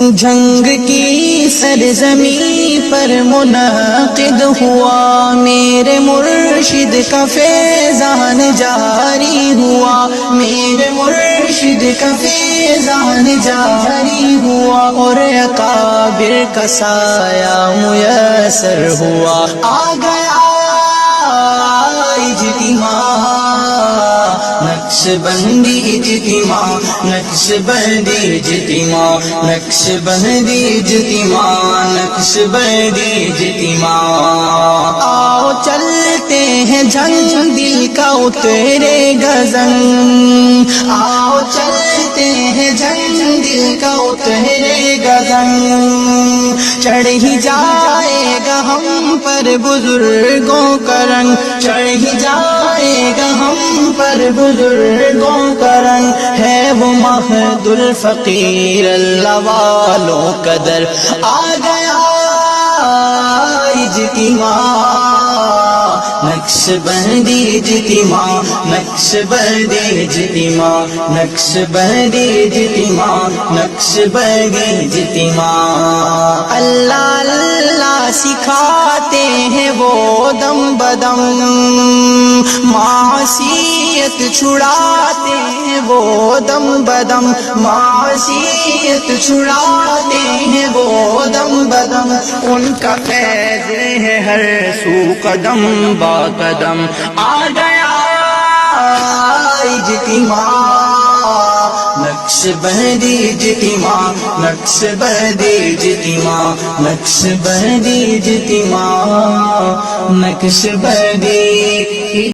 جنگ کی سرزمین پر منعقد ہوا، میرے مرشد کا فیضان جاری ہوا، میرے مرشد کا فیضان جاری ہوا، اور اکابر کا سایہ میسر ہوا۔ آ گیا اجتماع، نقش بندی اجتماع، نقش بندی اجتماع، نقش بندی اجتماع، نقش بندی اجتماع۔ آؤ چلتے ہیں جنگ دل کا اترے گزن، آؤ چلتے ہیں جنگ دل کا اترے گزن، چڑھ ہی جائے گا ہم پر بزرگوں کا رنگ، چڑھ ہی جائے گا ہم پر بزرگوں کا رنگ، ہے وہ مہد الفقیر اللہ والوں کا در۔ آ گیا اجتماع، نقش بندی اجتماع، نقش بندی اجتماع، نقش بندی اجتماع، نقش بندی اجتماع۔ اللہ اللہ سکھاتے ہیں وہ دم بدم، معصیت چھڑاتے ہیں وہ دم بدم، معصیت چھڑاتے ہیں وہ دم بدم، ان کا فیض ہے ہر سو قدم با قدم۔ آ گیا اجتماع، نقش بندی اجتماع، نقش بندی اجتماع، نقش بندی اجتماع، نقش بندی